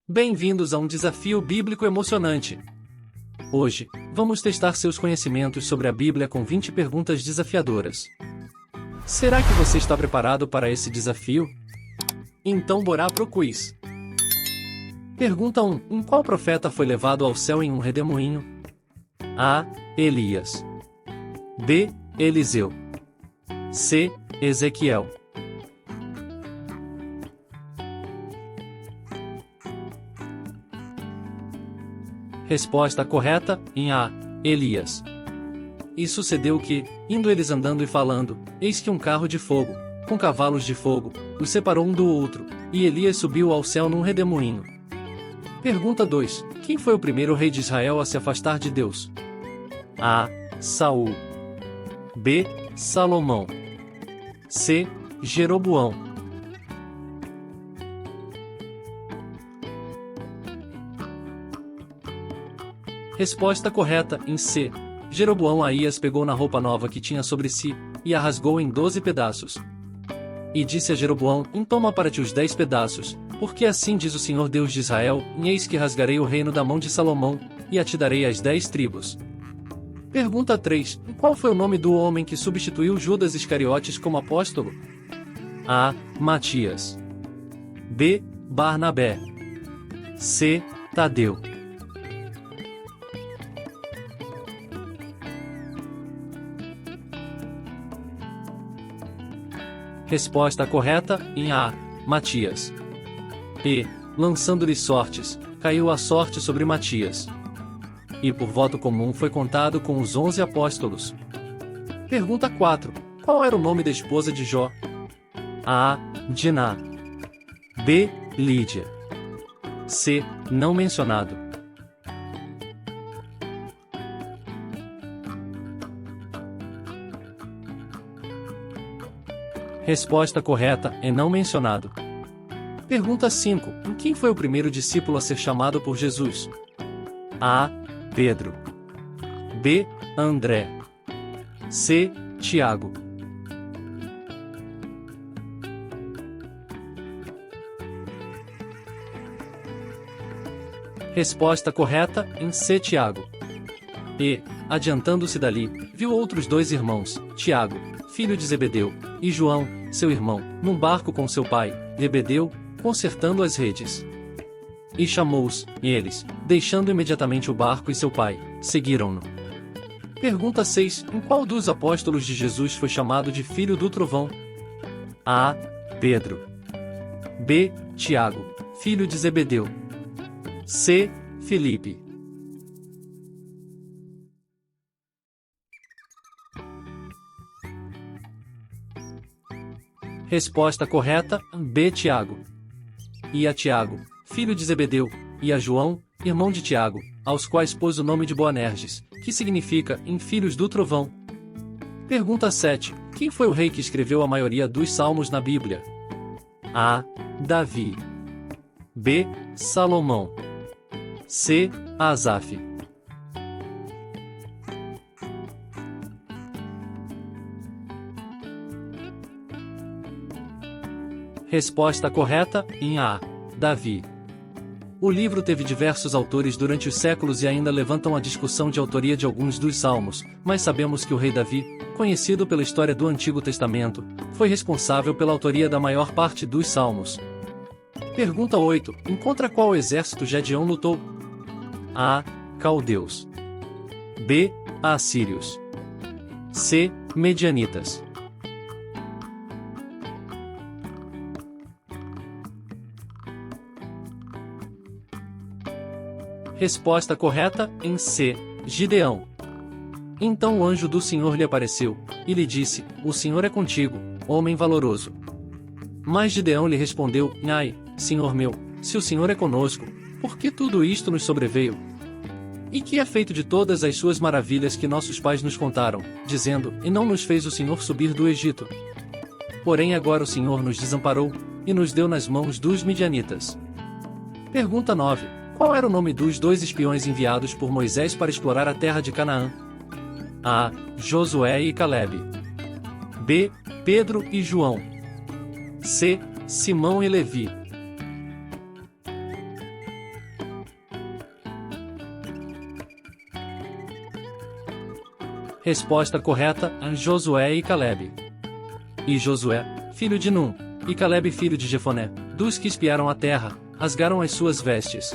Bem-vindos a um desafio bíblico emocionante. Hoje, vamos testar seus conhecimentos sobre a Bíblia com 20 perguntas desafiadoras. Será que você está preparado para esse desafio? Então bora pro quiz. Pergunta 1. Em qual profeta foi levado ao céu em um redemoinho? A. Elias. B. Eliseu. C. Ezequiel. Resposta correta, em A. Elias. E sucedeu que, indo eles andando e falando, eis que um carro de fogo, com cavalos de fogo, os separou um do outro, e Elias subiu ao céu num redemoinho. Pergunta 2. Quem foi o primeiro rei de Israel a se afastar de Deus? A. Saul. B. Salomão. C. Jeroboão. Resposta correta, em C. Jeroboão. Aías pegou na roupa nova que tinha sobre si, e a rasgou em 12 pedaços. E disse a Jeroboão: Toma para ti os 10 pedaços, porque assim diz o Senhor Deus de Israel: Eis que rasgarei o reino da mão de Salomão, e a te darei as 10 tribos. Pergunta 3. Qual foi o nome do homem que substituiu Judas Iscariotes como apóstolo? A. Matias. B. Barnabé. C. Tadeu. Resposta correta, em A. Matias. E, lançando-lhe sortes, caiu a sorte sobre Matias. E por voto comum foi contado com os 11 apóstolos. Pergunta 4. Qual era o nome da esposa de Jó? A. Diná. B. Lídia. C. Não mencionado. Resposta correta, é não mencionado. Pergunta 5. Quem foi o primeiro discípulo a ser chamado por Jesus? A. Pedro. B. André. C. Tiago. Resposta correta, em C. Tiago. E, adiantando-se dali, viu outros 2 irmãos, Tiago, filho de Zebedeu, e João, seu irmão, num barco com seu pai, Zebedeu, consertando as redes. E chamou-os, e eles, deixando imediatamente o barco e seu pai, seguiram-no. Pergunta 6. Em qual dos apóstolos de Jesus foi chamado de filho do trovão? A. Pedro. B. Tiago, filho de Zebedeu. C. Filipe. Resposta correta, B. Tiago. E a Tiago, filho de Zebedeu, e a João, irmão de Tiago, aos quais pôs o nome de Boanerges, que significa, em filhos do trovão. Pergunta 7. Quem foi o rei que escreveu a maioria dos salmos na Bíblia? A. Davi. B. Salomão. C. Asaf. Resposta correta, em A. Davi. O livro teve diversos autores durante os séculos e ainda levantam a discussão de autoria de alguns dos salmos, mas sabemos que o rei Davi, conhecido pela história do Antigo Testamento, foi responsável pela autoria da maior parte dos salmos. Pergunta 8. Contra qual exército Gedeão lutou? A. Caldeus. B. Assírios. C. Medianitas. Resposta correta, em C. Gideão. Então o anjo do Senhor lhe apareceu, e lhe disse: O Senhor é contigo, homem valoroso. Mas Gideão lhe respondeu: Ai, Senhor meu, se o Senhor é conosco, por que tudo isto nos sobreveio? E que é feito de todas as suas maravilhas que nossos pais nos contaram, dizendo: E não nos fez o Senhor subir do Egito? Porém agora o Senhor nos desamparou, e nos deu nas mãos dos midianitas. Pergunta 9. Qual era o nome dos 2 espiões enviados por Moisés para explorar a terra de Canaã? A. Josué e Calebe. B. Pedro e João. C. Simão e Levi. Resposta correta: Josué e Calebe. E Josué, filho de Num, e Calebe, filho de Jefoné, dos que espiaram a terra, rasgaram as suas vestes.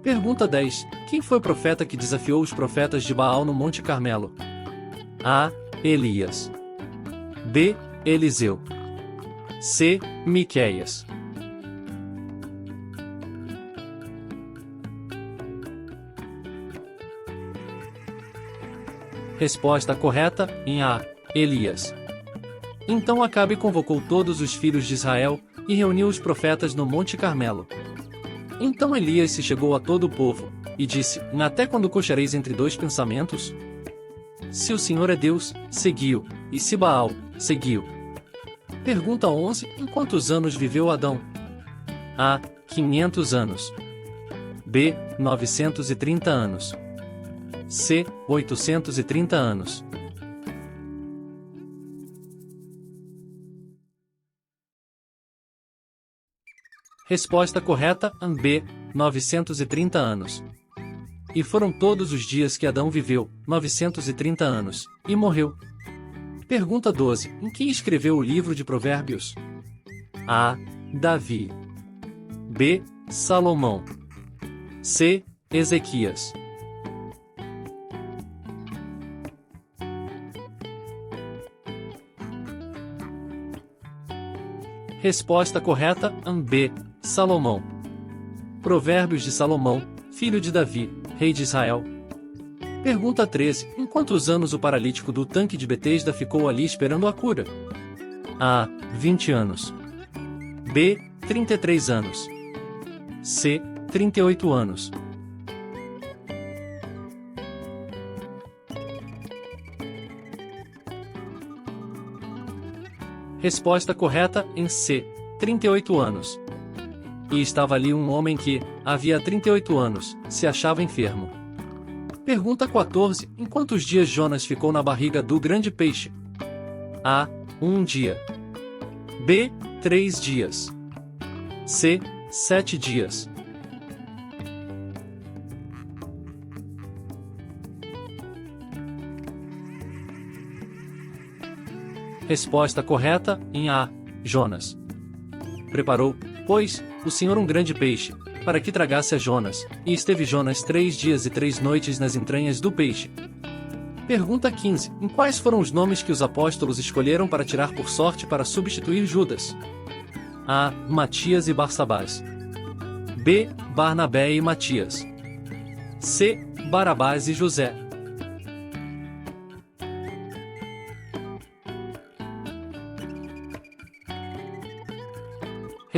Pergunta 10. Quem foi o profeta que desafiou os profetas de Baal no Monte Carmelo? A. Elias. B. Eliseu. C. Miqueias. Resposta correta: em A. Elias. Então Acabe convocou todos os filhos de Israel, e reuniu os profetas no Monte Carmelo. Então Elias se chegou a todo o povo, e disse: Até quando cochereis entre dois pensamentos? Se o Senhor é Deus, segui-o, e se Baal, segui-o. Pergunta 11. Em quantos anos viveu Adão? A. 500 anos. B. 930 anos. C. 830 anos. Resposta correta: B. 930 anos. E foram todos os dias que Adão viveu, 930 anos, e morreu. Pergunta 12. Em quem escreveu o livro de Provérbios? A. Davi. B. Salomão. C. Ezequias. Resposta correta: B. Salomão. Provérbios de Salomão, filho de Davi, rei de Israel. Pergunta 13. Em quantos anos o paralítico do tanque de Betesda ficou ali esperando a cura? A. 20 anos. B. 33 anos. C. 38 anos. Resposta correta: em C. 38 anos. E estava ali um homem que, havia 38 anos, se achava enfermo. Pergunta 14. Em quantos dias Jonas ficou na barriga do grande peixe? A. 1 dia. B. 3 dias. C. 7 dias. Resposta correta: em A. Jonas. Preparou, pois, o Senhor um grande peixe, para que tragasse a Jonas, e esteve Jonas 3 dias e 3 noites nas entranhas do peixe. Pergunta 15. Em quais foram os nomes que os apóstolos escolheram para tirar por sorte para substituir Judas? A. Matias e Barsabás. B. Barnabé e Matias. C. Barabás e José.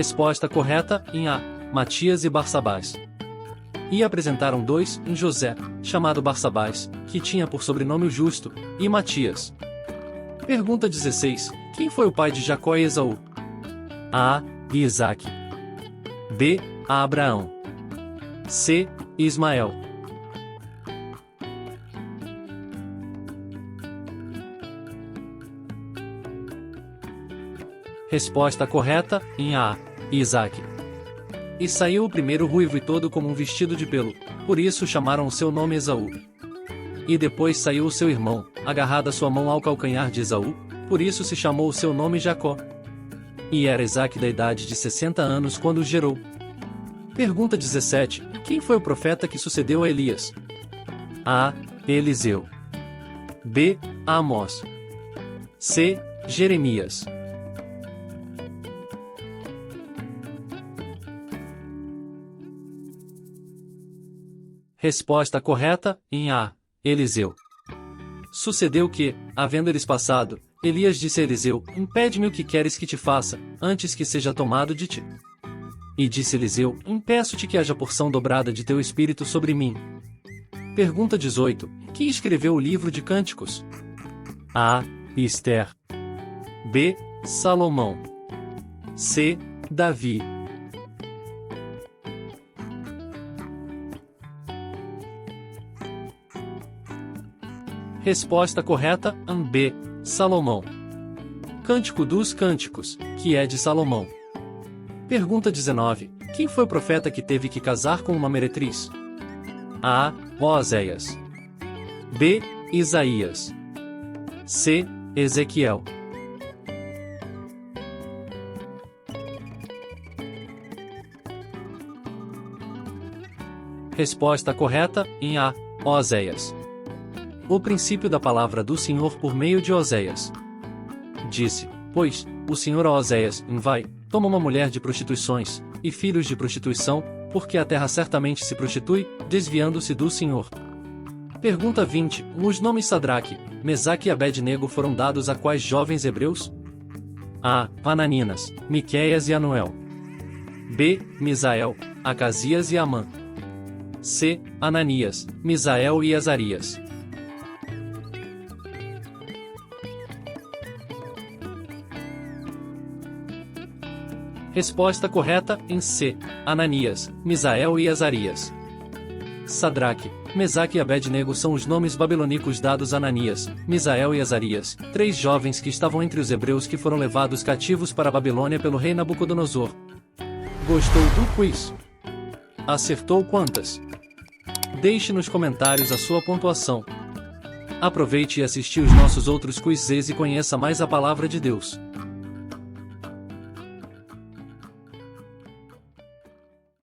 Resposta correta: em A. Matias e Barsabás. E apresentaram dois, em José, chamado Barsabás, que tinha por sobrenome o Justo, e Matias. Pergunta 16. Quem foi o pai de Jacó e Esaú? A. Isaque. B. Abraão. C. Ismael. Resposta correta: em A. Isaque. E saiu o primeiro ruivo e todo como um vestido de pelo, por isso chamaram o seu nome Esaú. E depois saiu o seu irmão, agarrada sua mão ao calcanhar de Esaú, por isso se chamou o seu nome Jacó. E era Isaque da idade de 60 anos quando o gerou. Pergunta 17. Quem foi o profeta que sucedeu a Elias? A. Eliseu. B. Amós. C. Jeremias. Resposta correta: em A. Eliseu. Sucedeu que, havendo eles passado, Elias disse a Eliseu: Impede-me o que queres que te faça, antes que seja tomado de ti. E disse Eliseu: Impeço-te que haja porção dobrada de teu espírito sobre mim. Pergunta 18. Quem escreveu o livro de Cânticos? A. Ester. B. Salomão. C. Davi. Resposta correta: B. Salomão. Cântico dos Cânticos, que é de Salomão. Pergunta 19. Quem foi o profeta que teve que casar com uma meretriz? A. Oséias. B. Isaías. C. Ezequiel. Resposta correta, em A. Oséias. O princípio da palavra do Senhor por meio de Oséias. Disse, pois, o Senhor a Oséias, vai, toma uma mulher de prostituições, e filhos de prostituição, porque a terra certamente se prostitui, desviando-se do Senhor. Pergunta 20. Os nomes Sadraque, Mesaque e Abed-nego foram dados a quais jovens hebreus? A. Ananias, Miqueias e Anuel. B. Misael, Acasias e Amã. C. Ananias, Misael e Azarias. Resposta correta, em C. Ananias, Misael e Azarias. Sadraque, Mesaque e Abed-nego são os nomes babilônicos dados a Ananias, Misael e Azarias, 3 jovens que estavam entre os hebreus que foram levados cativos para a Babilônia pelo rei Nabucodonosor. Gostou do quiz? Acertou quantas? Deixe nos comentários a sua pontuação. Aproveite e assistir os nossos outros quizzes e conheça mais a palavra de Deus.